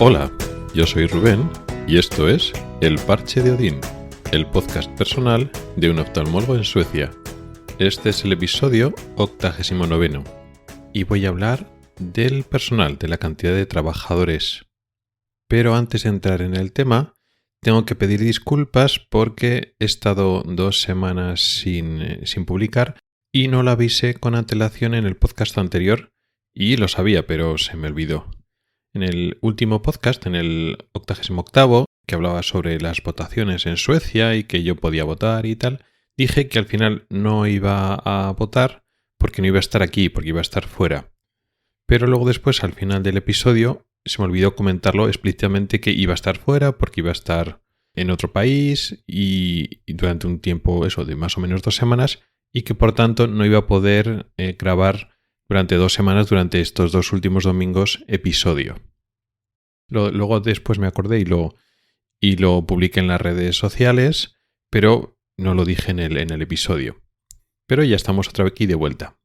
Hola, yo soy Rubén y esto es El Parche de Odín, el podcast personal de un oftalmólogo en Suecia. Este es el episodio 89 y voy a hablar del personal, de la cantidad de trabajadores. Pero antes de entrar en el tema, tengo que pedir disculpas porque he estado 2 semanas sin publicar y no lo avisé con antelación en el podcast anterior y lo sabía, pero se me olvidó. En el último podcast, en el 88º, que hablaba sobre las votaciones en Suecia y que yo podía votar y tal, dije que al final no iba a votar porque no iba a estar aquí, porque iba a estar fuera. Pero luego después, al final del episodio, se me olvidó comentarlo explícitamente que iba a estar fuera porque iba a estar en otro país y durante un tiempo, eso, de más o menos 2 semanas, y que por tanto no iba a poder grabar durante 2 semanas, durante estos 2 últimos domingos, episodio. Luego después me acordé y lo publiqué en las redes sociales, pero no lo dije en el episodio. Pero ya estamos otra vez aquí de vuelta.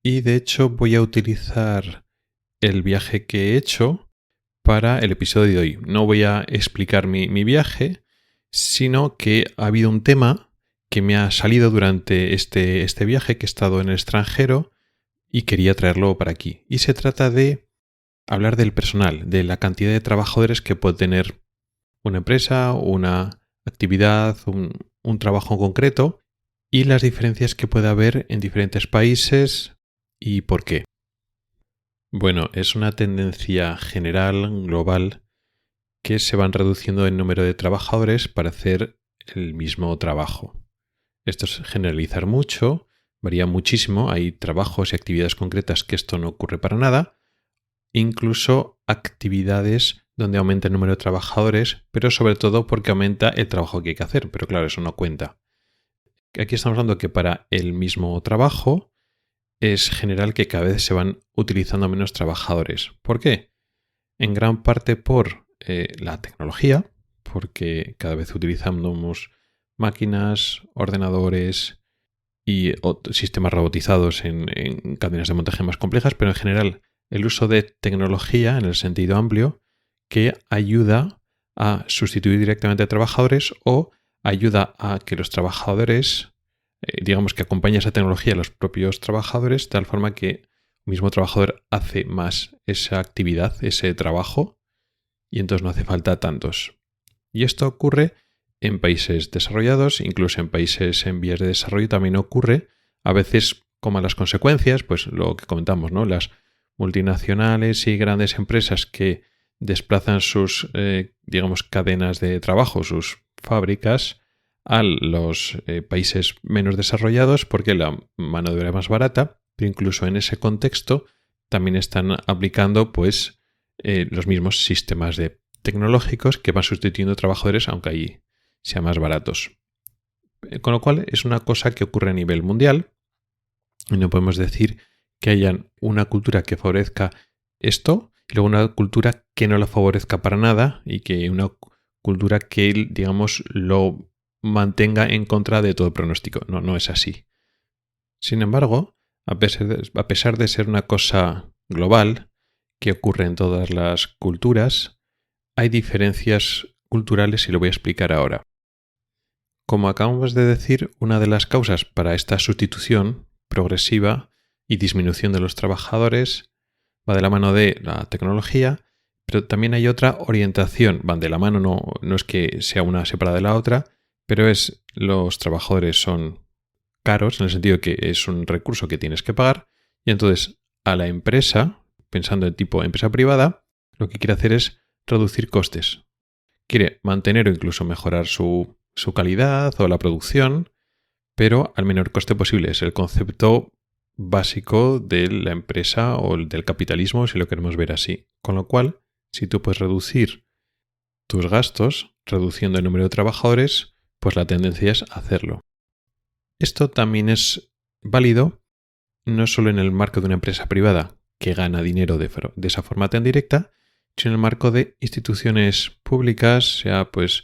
Y de hecho voy a utilizar el viaje que he hecho para el episodio de hoy. No voy a explicar mi viaje, sino que ha habido un tema que me ha salido durante este viaje, que he estado en el extranjero y quería traerlo para aquí. Y se trata de hablar del personal, de la cantidad de trabajadores que puede tener una empresa, una actividad, un trabajo en concreto y las diferencias que puede haber en diferentes países y por qué. Bueno, es una tendencia general, global, que se van reduciendo el número de trabajadores para hacer el mismo trabajo. Esto es generalizar mucho, varía muchísimo, hay trabajos y actividades concretas que esto no ocurre para nada, incluso actividades donde aumenta el número de trabajadores, pero sobre todo porque aumenta el trabajo que hay que hacer, pero claro, eso no cuenta. Aquí estamos hablando que para el mismo trabajo es general que cada vez se van utilizando menos trabajadores. ¿Por qué? En gran parte por la tecnología, porque cada vez utilizamos máquinas, ordenadores y sistemas robotizados en cadenas de montaje más complejas, pero en general el uso de tecnología en el sentido amplio que ayuda a sustituir directamente a trabajadores o ayuda a que los trabajadores, digamos que acompaña esa tecnología a los propios trabajadores, de tal forma que el mismo trabajador hace más esa actividad, ese trabajo, y entonces no hace falta tantos. Y esto ocurre en países desarrollados, incluso en países en vías de desarrollo también ocurre, a veces con malas consecuencias, pues lo que comentamos, ¿no? Las multinacionales y grandes empresas que desplazan sus, digamos, cadenas de trabajo, sus fábricas, a los países menos desarrollados porque la mano de obra es más barata, pero incluso en ese contexto también están aplicando pues los mismos sistemas tecnológicos que van sustituyendo trabajadores, aunque ahí sean más baratos. Con lo cual es una cosa que ocurre a nivel mundial y no podemos decir que haya una cultura que favorezca esto y luego una cultura que no lo favorezca para nada y que una cultura que, digamos, lo mantenga en contra de todo pronóstico. No es así. Sin embargo, a pesar de ser una cosa global que ocurre en todas las culturas, hay diferencias culturales y lo voy a explicar ahora. Como acabamos de decir, una de las causas para esta sustitución progresiva y disminución de los trabajadores va de la mano de la tecnología, pero también hay otra orientación. Van de la mano, no es que sea una separada de la otra, pero los trabajadores son caros en el sentido que es un recurso que tienes que pagar y entonces a la empresa, pensando en tipo empresa privada, lo que quiere hacer es reducir costes. Quiere mantener o incluso mejorar su calidad o la producción, pero al menor coste posible. Es el concepto básico de la empresa o del capitalismo, si lo queremos ver así. Con lo cual, si tú puedes reducir tus gastos, reduciendo el número de trabajadores, pues la tendencia es hacerlo. Esto también es válido no solo en el marco de una empresa privada que gana dinero de esa forma tan directa, sino en el marco de instituciones públicas, sea pues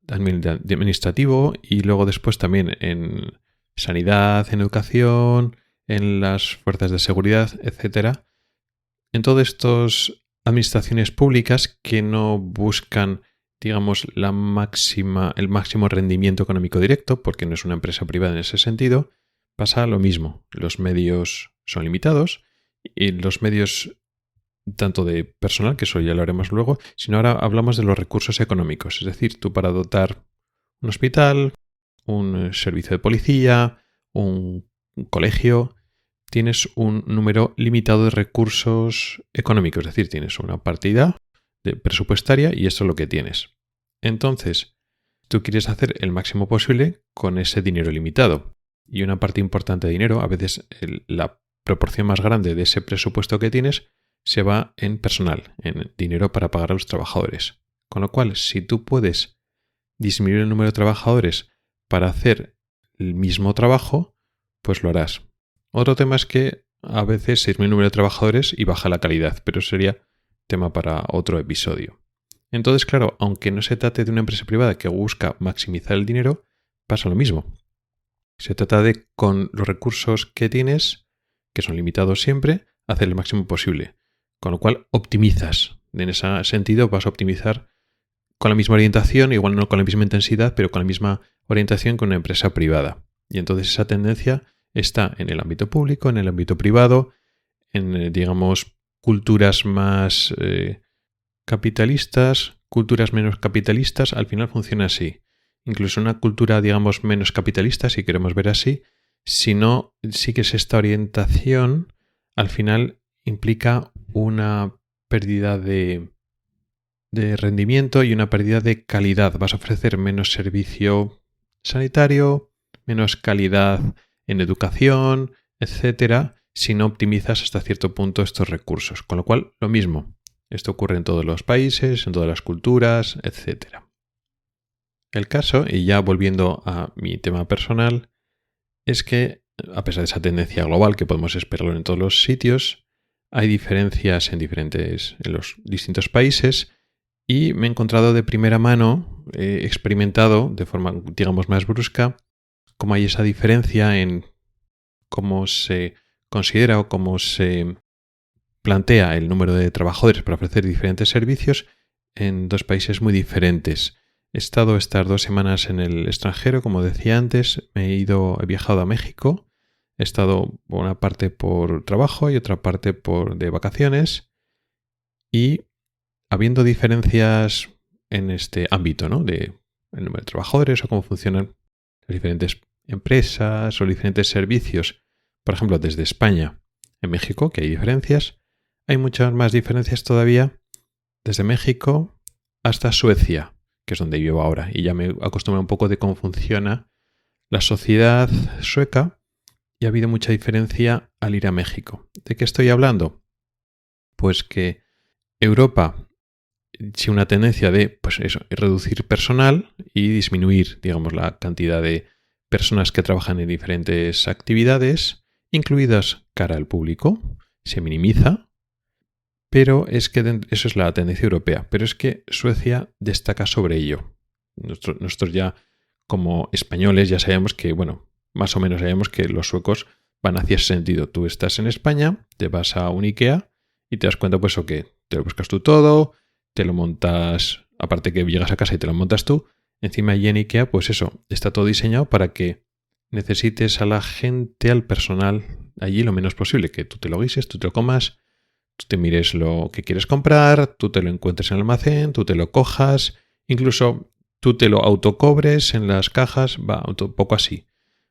administrativo y luego después también en sanidad, en educación, en las fuerzas de seguridad, etc. En todos estos administraciones públicas que no buscan, digamos, el máximo rendimiento económico directo, porque no es una empresa privada en ese sentido, pasa lo mismo. Los medios son limitados y los medios tanto de personal, que eso ya lo haremos luego, sino ahora hablamos de los recursos económicos. Es decir, tú para dotar un hospital, un servicio de policía, un colegio, tienes un número limitado de recursos económicos. Es decir, tienes una partida presupuestaria y esto es lo que tienes. Entonces, tú quieres hacer el máximo posible con ese dinero limitado. Y una parte importante de dinero, a veces la proporción más grande de ese presupuesto que tienes, se va en personal, en dinero para pagar a los trabajadores. Con lo cual, si tú puedes disminuir el número de trabajadores para hacer el mismo trabajo, pues lo harás. Otro tema es que a veces se disminuye el número de trabajadores y baja la calidad, pero eso sería tema para otro episodio. Entonces, claro, aunque no se trate de una empresa privada que busca maximizar el dinero, pasa lo mismo. Se trata de, con los recursos que tienes, que son limitados siempre, hacer el máximo posible. Con lo cual optimizas. En ese sentido vas a optimizar con la misma orientación, igual no con la misma intensidad, pero con la misma orientación que una empresa privada. Y entonces esa tendencia está en el ámbito público, en el ámbito privado, en, digamos, culturas más capitalistas, culturas menos capitalistas, al final funciona así. Incluso una cultura, digamos, menos capitalista, si queremos ver así, si no sigues esta orientación, al final implica una pérdida de rendimiento y una pérdida de calidad. Vas a ofrecer menos servicio sanitario, menos calidad en educación, etcétera, si no optimizas hasta cierto punto estos recursos. Con lo cual, lo mismo. Esto ocurre en todos los países, en todas las culturas, etcétera. El caso, y ya volviendo a mi tema personal, es que, a pesar de esa tendencia global que podemos esperarlo en todos los sitios, hay diferencias en los distintos países y me he encontrado de primera mano, he experimentado de forma, digamos, más brusca, cómo hay esa diferencia en cómo se considera o cómo se plantea el número de trabajadores para ofrecer diferentes servicios en dos países muy diferentes. He estado estas 2 semanas en el extranjero, como decía antes, he viajado a México, he estado una parte por trabajo y otra parte de vacaciones y habiendo diferencias en este ámbito, ¿no? De el número de trabajadores o cómo funcionan las diferentes empresas o diferentes servicios, por ejemplo, desde España en México, que hay diferencias, hay muchas más diferencias todavía desde México hasta Suecia, que es donde vivo ahora, y ya me acostumbré un poco de cómo funciona la sociedad sueca y ha habido mucha diferencia al ir a México. ¿De qué estoy hablando? Pues que Europa, sí, una tendencia de, pues eso, reducir personal y disminuir, digamos, la cantidad de personas que trabajan en diferentes actividades, incluidas cara al público, se minimiza. Pero es que eso es la tendencia europea. Pero es que Suecia destaca sobre ello. Nosotros ya, como españoles, ya sabemos que, bueno, más o menos sabemos que los suecos van hacia ese sentido. Tú estás en España, te vas a un IKEA y te das cuenta, pues, o que te lo buscas tú todo, te lo montas, aparte que llegas a casa y te lo montas tú. Encima allí en IKEA, pues eso, está todo diseñado para que necesites a la gente, al personal, allí lo menos posible. Que tú te lo guises, tú te lo comas, tú te mires lo que quieres comprar, tú te lo encuentres en el almacén, tú te lo cojas, incluso tú te lo autocobres en las cajas, va un poco así.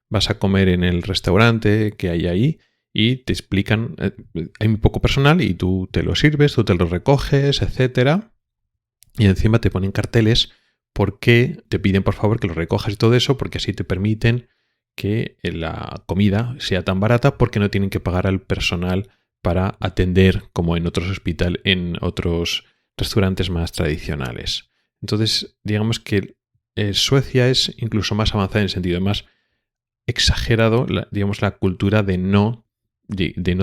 Vas a comer en el restaurante que hay ahí y te explican, hay muy poco personal y tú te lo sirves, tú te lo recoges, etcétera. Y encima te ponen carteles porque te piden por favor que lo recojas y todo eso, porque así te permiten que la comida sea tan barata porque no tienen que pagar al personal para atender como en otros restaurantes más tradicionales. Entonces, digamos que Suecia es incluso más avanzada en el sentido más exagerado, digamos, la cultura de no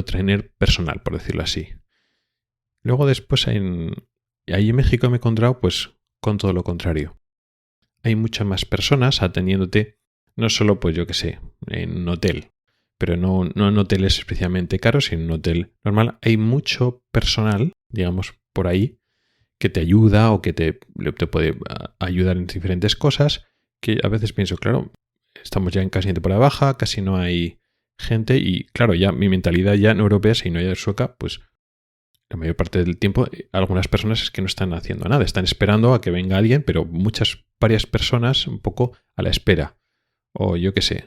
tener personal, por decirlo así. Luego después ahí en México me he encontrado pues con todo lo contrario. Hay muchas más personas atendiéndote, no solo pues yo que sé, en un hotel, pero no en hoteles especialmente caros, sino en un hotel normal. Hay mucho personal, digamos, por ahí que te ayuda o que te puede ayudar en diferentes cosas, que a veces pienso, claro, estamos ya en casi en temporada baja, casi no hay gente y claro, ya mi mentalidad ya no europea, sino ya sueca, pues la mayor parte del tiempo algunas personas es que no están haciendo nada, están esperando a que venga alguien, pero varias personas un poco a la espera. O yo qué sé,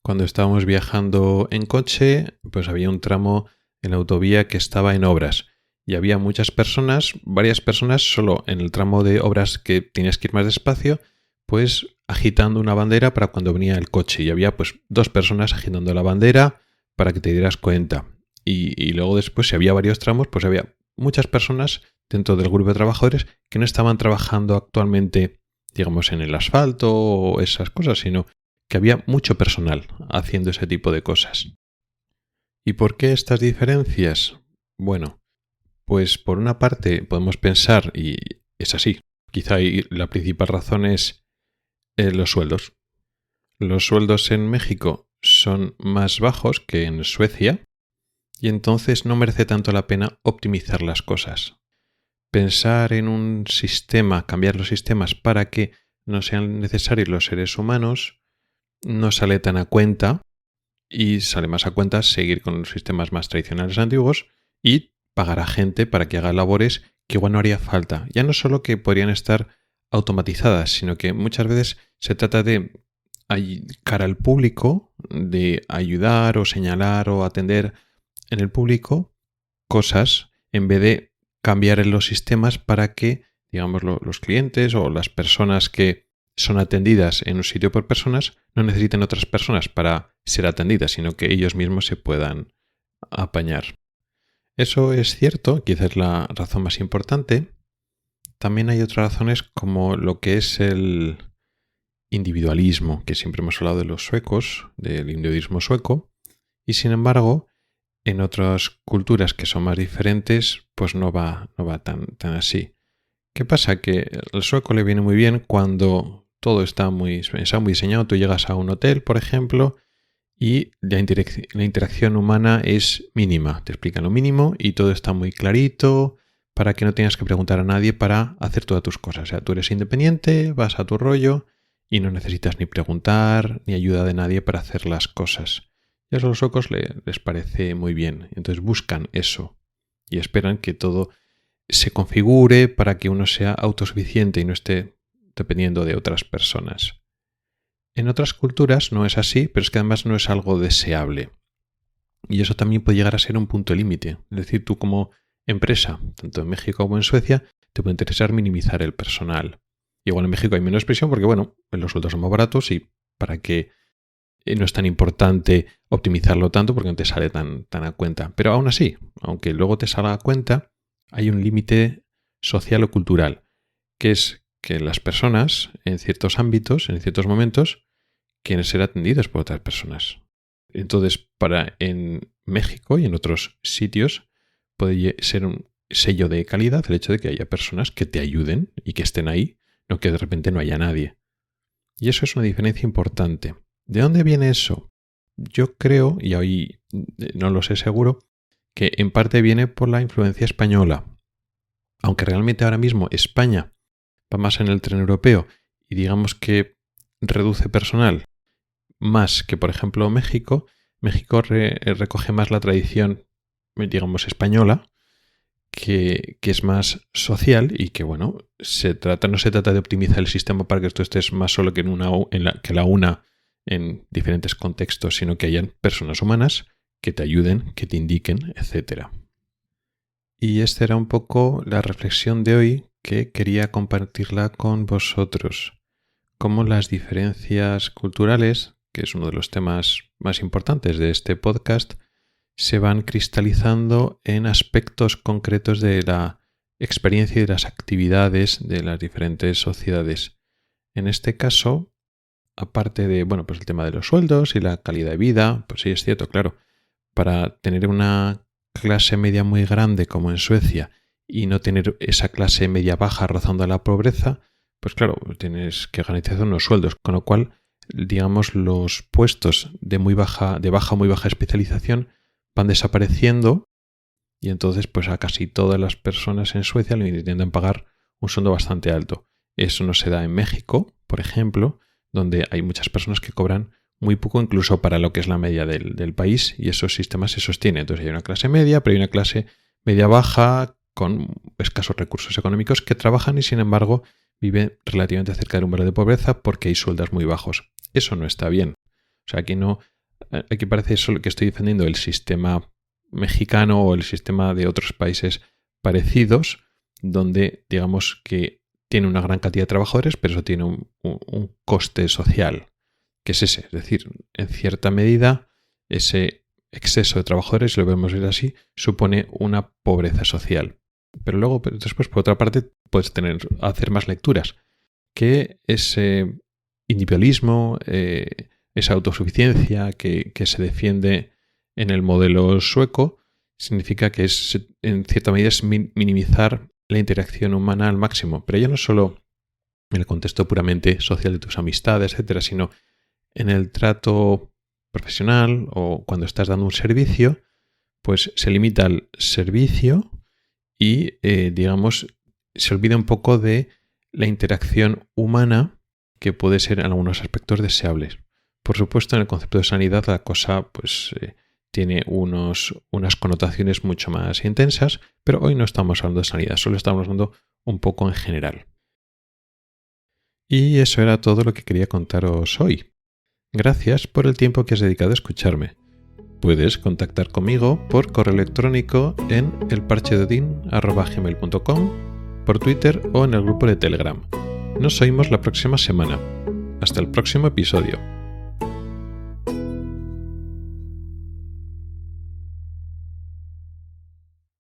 cuando estábamos viajando en coche, pues había un tramo en la autovía que estaba en obras y había varias personas solo en el tramo de obras que tenías que ir más despacio, pues agitando una bandera para cuando venía el coche y había pues 2 personas agitando la bandera para que te dieras cuenta. Y luego después, si había varios tramos, pues había muchas personas dentro del grupo de trabajadores que no estaban trabajando actualmente, digamos, en el asfalto o esas cosas, sino que había mucho personal haciendo ese tipo de cosas. ¿Y por qué estas diferencias? Bueno, pues por una parte podemos pensar, y es así, quizá la principal razón es los sueldos. Los sueldos en México son más bajos que en Suecia y entonces no merece tanto la pena optimizar las cosas. Pensar en un sistema, cambiar los sistemas para que no sean necesarios los seres humanos, no sale tan a cuenta y sale más a cuenta seguir con los sistemas más tradicionales antiguos y pagar a gente para que haga labores que igual no haría falta. Ya no solo que podrían estar automatizadas, sino que muchas veces se trata de cara al público, de ayudar o señalar o atender en el público cosas en vez de cambiar en los sistemas para que, digamos, los clientes o las personas que son atendidas en un sitio por personas no necesiten otras personas para ser atendidas, sino que ellos mismos se puedan apañar. Eso es cierto, quizás es la razón más importante. También hay otras razones como lo que es el individualismo, que siempre hemos hablado de los suecos, del individualismo sueco, y sin embargo, en otras culturas que son más diferentes, pues no va tan así. ¿Qué pasa? Que al sueco le viene muy bien cuando todo está muy diseñado. Tú llegas a un hotel, por ejemplo, y la interacción humana es mínima. Te explican lo mínimo y todo está muy clarito para que no tengas que preguntar a nadie para hacer todas tus cosas. O sea, tú eres independiente, vas a tu rollo y no necesitas ni preguntar ni ayuda de nadie para hacer las cosas. Y a los suecos les parece muy bien. Entonces buscan eso y esperan que todo se configure para que uno sea autosuficiente y no esté dependiendo de otras personas. En otras culturas no es así, pero es que además no es algo deseable. Y eso también puede llegar a ser un punto límite. Es decir, tú como empresa, tanto en México como en Suecia, te puede interesar minimizar el personal. Igual en México hay menos presión porque, bueno, los sueldos son más baratos y para que no es tan importante optimizarlo tanto porque no te sale tan a cuenta. Pero aún así, aunque luego te salga a cuenta, hay un límite social o cultural, que es que las personas, en ciertos ámbitos, en ciertos momentos, quieren ser atendidas por otras personas. Entonces, en México y en otros sitios puede ser un sello de calidad el hecho de que haya personas que te ayuden y que estén ahí, no que de repente no haya nadie. Y eso es una diferencia importante. ¿De dónde viene eso? Yo creo, y hoy no lo sé seguro, que en parte viene por la influencia española. Aunque realmente ahora mismo España va más en el tren europeo y digamos que reduce personal más que, por ejemplo, México recoge más la tradición, digamos, española, que es más social y que, bueno, no se trata de optimizar el sistema para que tú estés más solo que la una en diferentes contextos, sino que hayan personas humanas que te ayuden, que te indiquen, etc. Y esta era un poco la reflexión de hoy que quería compartirla con vosotros. Cómo las diferencias culturales, que es uno de los temas más importantes de este podcast, se van cristalizando en aspectos concretos de la experiencia y de las actividades de las diferentes sociedades. En este caso, aparte de, pues el tema de los sueldos y la calidad de vida, pues sí es cierto, claro, para tener una clase media muy grande como en Suecia y no tener esa clase media baja rozando a la pobreza, pues claro, tienes que garantizar unos sueldos, con lo cual, digamos, los puestos de baja o muy baja especialización van desapareciendo y entonces pues a casi todas las personas en Suecia le intentan pagar un sueldo bastante alto. Eso no se da en México, por ejemplo, donde hay muchas personas que cobran muy poco incluso para lo que es la media del país, y esos sistemas se sostienen. Entonces hay una clase media, pero hay una clase media baja con escasos recursos económicos que trabajan y sin embargo viven relativamente cerca del umbral de pobreza porque hay sueldos muy bajos. Eso no está bien. O sea, aquí parece eso lo que estoy defendiendo, el sistema mexicano o el sistema de otros países parecidos, donde digamos que tiene una gran cantidad de trabajadores, pero eso tiene un coste social, que es ese. Es decir, en cierta medida, ese exceso de trabajadores, si lo vemos ver así, supone una pobreza social. Pero luego, después, por otra parte, puedes hacer más lecturas, que ese individualismo, esa autosuficiencia que se defiende en el modelo sueco, significa que en cierta medida es minimizar la interacción humana al máximo, pero ya no solo en el contexto puramente social de tus amistades, etcétera, sino en el trato profesional o cuando estás dando un servicio, pues se limita al servicio y, digamos, se olvida un poco de la interacción humana que puede ser en algunos aspectos deseables. Por supuesto, en el concepto de sanidad la cosa pues tiene unas connotaciones mucho más intensas, pero hoy no estamos hablando de sanidad, solo estamos hablando un poco en general. Y eso era todo lo que quería contaros hoy. Gracias por el tiempo que has dedicado a escucharme. Puedes contactar conmigo por correo electrónico en elparchedeodin@gmail.com, por Twitter o en el grupo de Telegram. Nos oímos la próxima semana. Hasta el próximo episodio.